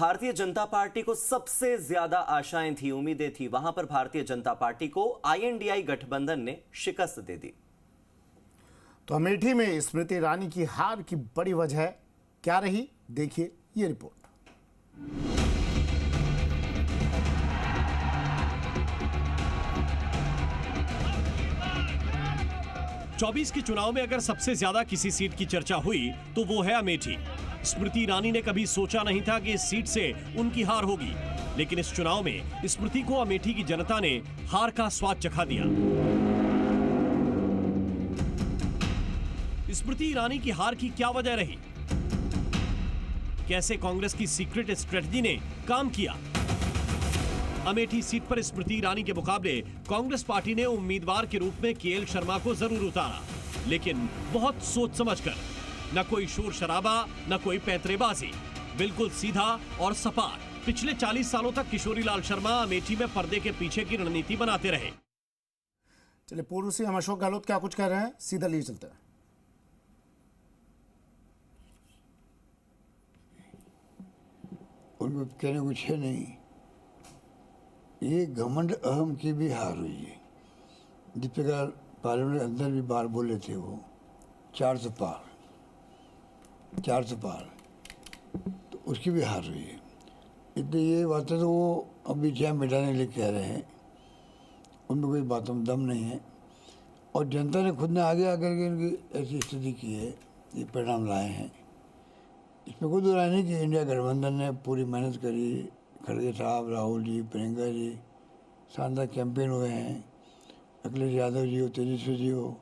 Bharatiya Janata party को सबसे ज्यादा आशाएं थी, उम्मीदें थी, वहां पर भारतीय जनता पार्टी को आईएनडीआई गठबंधन ने शिकस्त दे दी। तो अमेठी में स्मृति ईरानी की हार की बड़ी वजह क्या रही, देखिए ये रिपोर्ट। 24 के चुनाव में अगर सबसे ज्यादा किसी सीट की चर्चा हुई तो वो है अमेठी। स्मृति ईरानी ने कभी सोचा नहीं था कि इस सीट से उनकी हार होगी, लेकिन इस चुनाव में स्मृति को अमेठी की जनता ने हार का स्वाद चखा दिया। स्मृति ईरानी की हार की क्या वजह रही? कैसे कांग्रेस की सीक्रेट स्ट्रेटजी ने काम किया? अमेठी सीट पर स्मृति ईरानी के मुकाबले कांग्रेस पार्टी ने उम्मीदवार के रूप में केएल शर्मा को जरूर उतारा, लेकिन बहुत सोच समझकर। न कोई शोर शराबा, न कोई पैतरेबाजी, बिल्कुल सीधा और सपाट। पिछले 40 सालों तक किशोरी लाल शर्मा अमेठी में पर्दे के पीछे की रणनीति बनाते रहे। चलिए पूर्व सीएम अशोक गहलोत क्या कुछ कह रहे हैं, सीधा लिए चलते हैं। उनको कहने कुछ है नहीं। ये घमंड अहम की भी हार हुई है। जिस प्रकार पार्लियामेंट के अंदर भी बार बोले थे वो 400 पार, तो उसकी भी हार हुई है। इतनी ये बातें तो वो अभी जय मिटाने के लिए कह रहे हैं, उनमें कोई बातों में दम नहीं है। और जनता ने खुद ने आगे आकर के इनकी ऐसी स्थिति की है, ये परिणाम लाए हैं। इसमें कोई दो राय नहीं कि इंडिया गठबंधन ने पूरी मेहनत करी। खड़गे साहब, राहुल जी, प्रियंका जी, शानदार कैंपेन हुए हैं। अखिलेश यादव जी हो, तेजस्वी जी हो,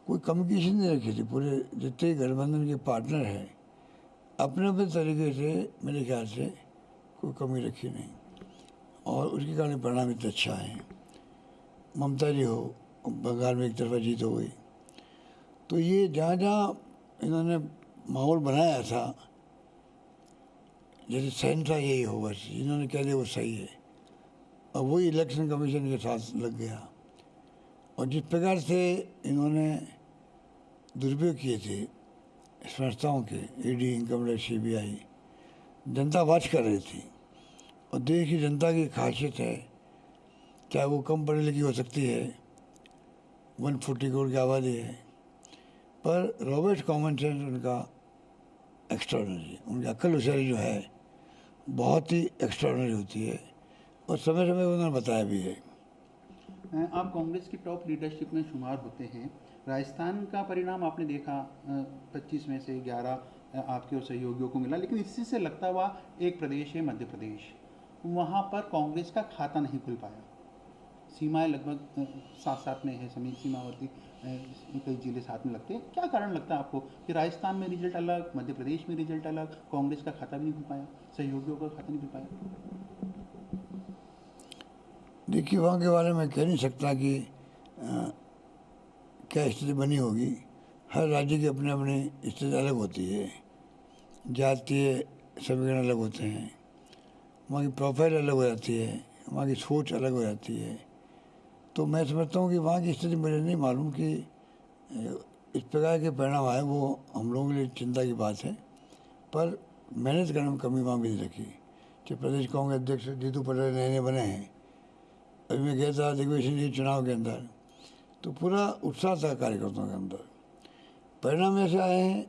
कोई कमी किसी ने रखी थी। पूरे जितने गठबंधन के पार्टनर हैं अपने अपने तरीके से मेरे ख्याल से कोई कमी रखी नहीं, और उसके कारण परिणाम इतना अच्छा है। ममता जी हो, बंगाल में एक तरफा जीत हो गई। तो ये जहाँ जहाँ इन्होंने माहौल बनाया था, जैसे सहन था यही हो, बस इन्होंने कह दिया वो सही है, और वही इलेक्शन कमीशन के साथ लग गया। और जिस प्रकार से इन्होंने दुरुपयोग किए थे संस्थाओं के, ईडी, इनकम टैक्स, सीबीआई, जनता वाच कर रही थी। और देश की जनता की खासियत है, चाहे वो कम पढ़ी लिखी हो सकती है, 140 करोड़ की आबादी है, पर रॉबर्ट कॉमन सेंस उनका एक्स्ट्राऑर्डिनरी, उनकी अक्ल होशियारी जो है बहुत ही एक्स्ट्राऑर्डिनरी होती है, और समय समय उन्होंने बताया भी है। आप कांग्रेस की टॉप लीडरशिप में शुमार होते हैं। राजस्थान का परिणाम आपने देखा, 25 में से 11 आपके और सहयोगियों को मिला, लेकिन इसी से लगता हुआ एक प्रदेश है मध्य प्रदेश, वहाँ पर कांग्रेस का खाता नहीं खुल पाया। सीमाएं लगभग साथ साथ में है, समी सीमावर्ती कई जिले साथ में लगते हैं। क्या कारण लगता है आपको कि राजस्थान में रिजल्ट अलग, मध्य प्रदेश में रिजल्ट अलग, कांग्रेस का खाता भी नहीं खुल पाया, सहयोगियों का खाता नहीं खुल पाया? देखिए, वहाँ के बारे में कह नहीं सकता कि क्या स्थिति बनी होगी। हर राज्य की अपनी अपनी स्थिति अलग होती है, जातीय समीकरण अलग होते हैं, वहाँ की प्रोफाइल अलग हो जाती है, वहाँ की सोच अलग हो जाती है। तो मैं समझता हूँ कि वहाँ की स्थिति मुझे नहीं मालूम कि इस प्रकार के परिणाम आए, वो हम लोगों के लिए चिंता की बात है। पर मेहनत करने में कमी वहाँ भी नहीं रखी। कि प्रदेश कांग्रेस अध्यक्ष जीतू पटेल नए नए बने हैं, अभी मैं गया था दिग्विजय जी चुनाव के अंदर, तो पूरा उत्साह था कार्यकर्ताओं के अंदर। परिणाम ऐसे आए हैं,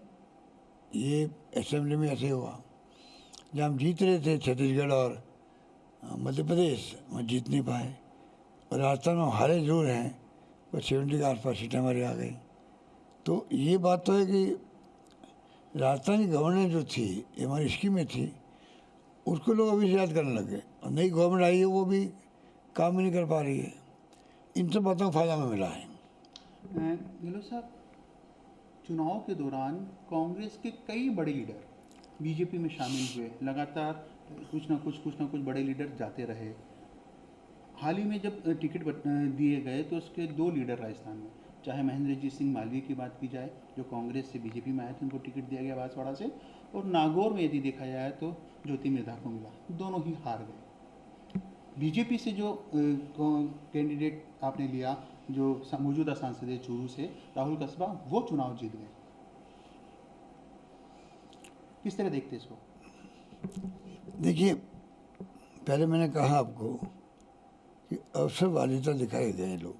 ये असेंबली में ऐसे हुआ, जहाँ हम जीत रहे थे छत्तीसगढ़ और मध्य प्रदेश, वहाँ जीत नहीं पाए। और राजस्थान में हारे जरूर हैं, पर 70 के आसपास सीटें हमारी आ गई। तो ये बात तो है कि राजस्थान की गवर्नेंस जो थी, ये हमारी स्कीमें थी, उसको लोग अभी से याद करने लगे। और नई गवर्नमेंट आई है, वो भी काम ही नहीं कर पा रही है। इन सब बातों का फायदा हमें मिला है। गहलोत साहब, चुनाव के दौरान कांग्रेस के कई बड़े लीडर बीजेपी में शामिल हुए, लगातार कुछ ना कुछ बड़े लीडर जाते रहे। हाल ही में जब टिकट दिए गए तो उसके 2 लीडर राजस्थान में, चाहे महेंद्रजीत सिंह मालवीय की बात की जाए जो कांग्रेस से बीजेपी में आए थे, उनको टिकट दिया गया बांसवाड़ा से, और नागौर में यदि देखा जाए तो ज्योति मिर्धा को मिला, दोनों ही हार गए। बीजेपी से जो कैंडिडेट आपने लिया, जो मौजूदा सांसद है चूरू से राहुल कस्बा, वो चुनाव जीत गए। किस तरह देखते इसको? देखिए, पहले मैंने कहा आपको कि अवसरवादिता दिखाए गए लोग,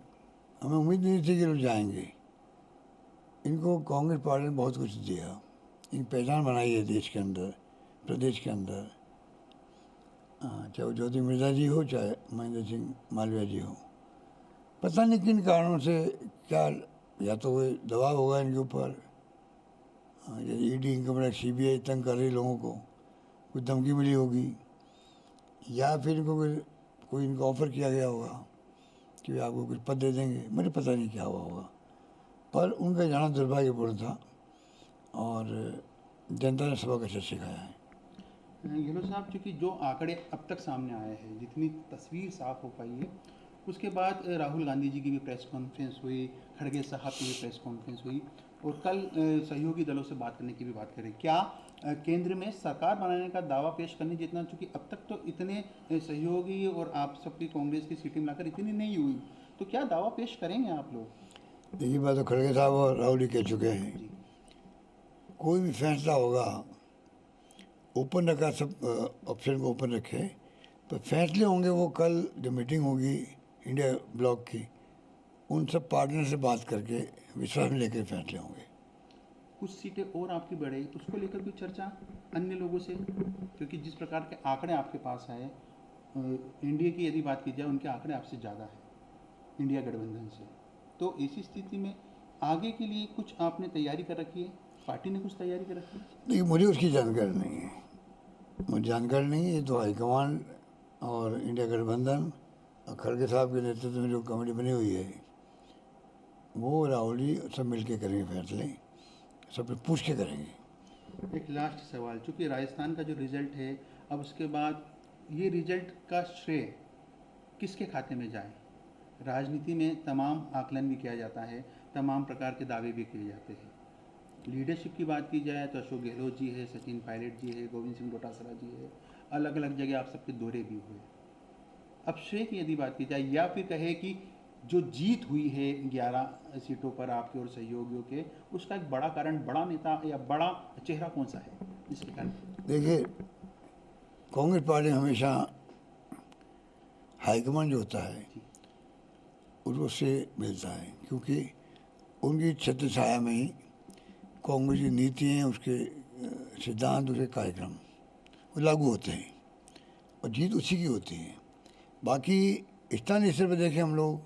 हमें उम्मीद नहीं थी कि लोग जाएंगे। इनको कांग्रेस पार्टी ने बहुत कुछ दिया, इनकी पहचान बनाई है देश के अंदर, प्रदेश के अंदर। चाहे वो ज्योति मिर्जा जी हो, चाहे महेंद्र सिंह मालवीय जी हो, पता नहीं किन कारणों से, क्या या तो कोई दबाव होगा इनके ऊपर, जैसे ईडी, इनकम टैक्स, सीबीआई तंग कर रही लोगों को, कुछ धमकी मिली होगी, या फिर इनको कोई इनको ऑफर किया गया होगा कि आपको कुछ पद दे देंगे, मुझे पता नहीं क्या हुआ होगा, पर उनका जाना दुर्भाग्यपूर्ण था और जनता ने सबक अच्छा सिखाया है। गहलोत साहब, चूँकि जो आंकड़े अब तक सामने आए हैं, जितनी तस्वीर साफ हो पाई है, उसके बाद राहुल गांधी जी की भी प्रेस कॉन्फ्रेंस हुई, खड़गे साहब की भी प्रेस कॉन्फ्रेंस हुई, और कल सहयोगी दलों से बात करने की भी बात करें। क्या केंद्र में सरकार बनाने का दावा पेश करने जितना, चूँकि अब तक तो इतने सहयोगी और आप सबकी कांग्रेस की सीटें मिलाकर इतनी नहीं हुई, तो क्या दावा पेश करेंगे आप लोग? देखिए, बात तो खड़गे साहब और राहुल जी कह चुके हैं, जी, कोई भी फैसला होगा ओपन रखा, सब ऑप्शन को ओपन रखे, पर फैसले होंगे वो कल जो मीटिंग होगी इंडिया ब्लॉक की, उन सब पार्टनर से बात करके विश्वास में लेकर फैसले होंगे। कुछ सीटें और आपकी बढ़े, उसको लेकर कोई चर्चा अन्य लोगों से, क्योंकि जिस प्रकार के आंकड़े आपके पास आए, एनडीए की यदि बात की जाए, उनके आंकड़े आपसे ज़्यादा है इंडिया गठबंधन से, तो ऐसी स्थिति में आगे के लिए कुछ आपने तैयारी कर रखी है? पार्टी ने कुछ तैयारी कर रखी है? देखिए, मुझे उसकी जानकारी नहीं है, मुझे जानकारी नहीं है। ये तो हाईकमान और इंडिया गठबंधन और खड़गे साहब के नेतृत्व में जो कमेटी बनी हुई है, वो राहुल जी सब मिलके करेंगे फैसले, सब पे पूछ के करेंगे। एक लास्ट सवाल, चूँकि राजस्थान का जो रिजल्ट है, अब उसके बाद ये रिजल्ट का श्रेय किसके खाते में जाए? राजनीति में तमाम आकलन भी किया जाता है, तमाम प्रकार के दावे भी किए जाते हैं। लीडरशिप की बात की जाए तो अशोक गहलोत जी है, सचिन पायलट जी है, गोविंद सिंह डोटासरा जी है, अलग अलग जगह आप सबके दौरे भी हुए। अब श्रेय की यदि बात की जाए, या फिर कहे कि जो जीत हुई है 11 सीटों पर आपके और सहयोगियों के, उसका एक बड़ा कारण, बड़ा नेता या बड़ा चेहरा कौन सा है जिसके कारण? देखिए, कांग्रेस पार्टी हमेशा हाईकमान जो होता है उससे मिलता है, क्योंकि उनकी छत्र छाया में ही कांग्रेस की नीति हैं, उसके सिद्धांत, उसके कार्यक्रम वो लागू होते हैं और जीत उसी की होती है। बाकी स्थानीय स्तर पर देखें हम लोग,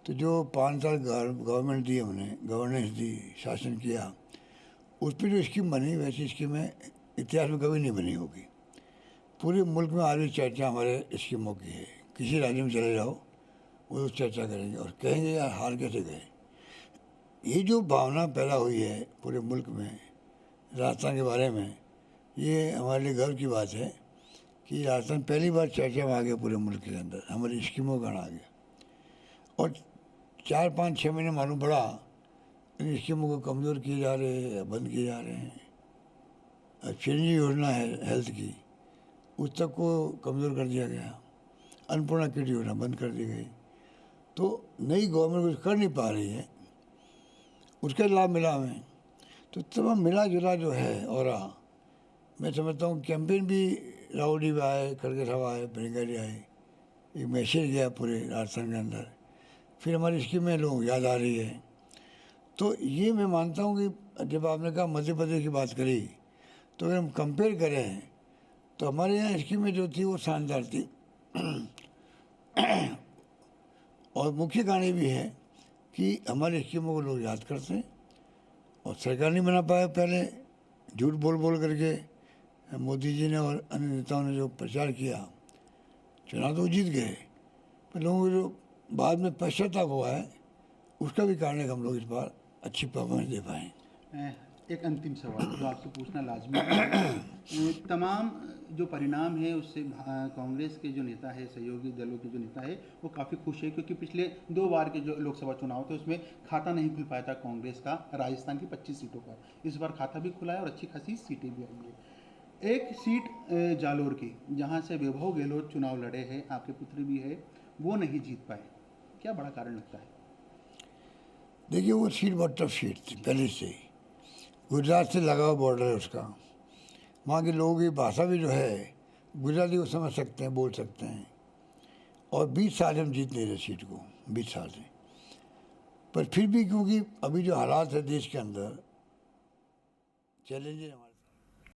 तो जो 5 साल गवर्नमेंट दी हमने, गवर्नेंस दी, शासन किया, उस पर जो स्कीम बनी, वैसी स्कीमें इतिहास में कभी नहीं बनी होगी। पूरे मुल्क में आज भी चर्चा हमारे स्कीमों की है। किसी राज्य में चले जाओ, वो चर्चा करेंगे और कहेंगे यार हार कैसे गए। ये जो भावना पैदा हुई है पूरे मुल्क में राजस्थान के बारे में, ये हमारे लिए गर्व की बात है कि राजस्थान पहली बार चर्चा में आ गया पूरे मुल्क के अंदर, हमारी स्कीमों का आ गया। और 4, 5, 6 महीने मालूम पड़ा इन स्कीमों को कमज़ोर किए जा रहे हैं या बंद किए जा रहे हैं। चिरंजीवी योजना है हेल्थ की, उस तक को कमज़ोर कर दिया गया। अन्नपूर्णा किट योजना बंद कर दी गई। तो नई गवर्नमेंट कुछ कर नहीं पा रही है, उसका लाभ मिला हमें। तो तमाम मिला जुला जो है, और मैं समझता हूँ कैंपेन भी राहुल जी आए, खड़गे साहब आए, प्रियंका जी आए, एक मैसेज गया पूरे राजस्थान के अंदर। फिर हमारी स्कीमें लोग याद आ रही है। तो ये मैं मानता हूँ कि जब आपने कहा मध्य प्रदेश की बात करी, तो अगर हम कंपेयर करें तो हमारे यहाँ स्कीमें जो थी वो शानदार थी। और मुख्य कारण ये भी है कि हमारी स्कीमों को लोग याद करते हैं और सरकार नहीं बना पाया। पहले झूठ बोल बोल करके मोदी जी ने और अन्य नेताओं ने जो प्रचार किया, चुनाव तो जीत गए, पर लोगों को जो बाद में पश्चाताप हुआ है, उसका भी कारण है कि हम लोग इस बार अच्छी परफॉर्मेंस दे पाएँ। एक अंतिम सवाल जो आपसे पूछना लाजमी है, तमाम जो परिणाम है उससे कांग्रेस के जो नेता है, सहयोगी दलों के जो नेता है, वो काफ़ी खुश है, क्योंकि पिछले 2 बार के जो लोकसभा चुनाव थे उसमें खाता नहीं खुल पाया था कांग्रेस का राजस्थान की 25 सीटों पर। इस बार खाता भी खुला है और अच्छी खासी सीटें भी आई है। एक सीट जालोर की, जहाँ से वैभव गहलोत चुनाव लड़े हैं, आपके पुत्र भी है, वो नहीं जीत पाए, क्या बड़ा कारण लगता है? देखिए, वो सीट बहुत टफ सीट थी पहले से ही। गुजरात से लगा हुआ बॉर्डर है उसका, वहाँ के लोगों की भाषा भी जो है गुजराती को समझ सकते हैं, बोल सकते हैं। और 20 साल हम जीत नहीं रहे सीट को, 20 साल से। पर फिर भी क्योंकि अभी जो हालात है देश के अंदर, चैलेंजेस हमारे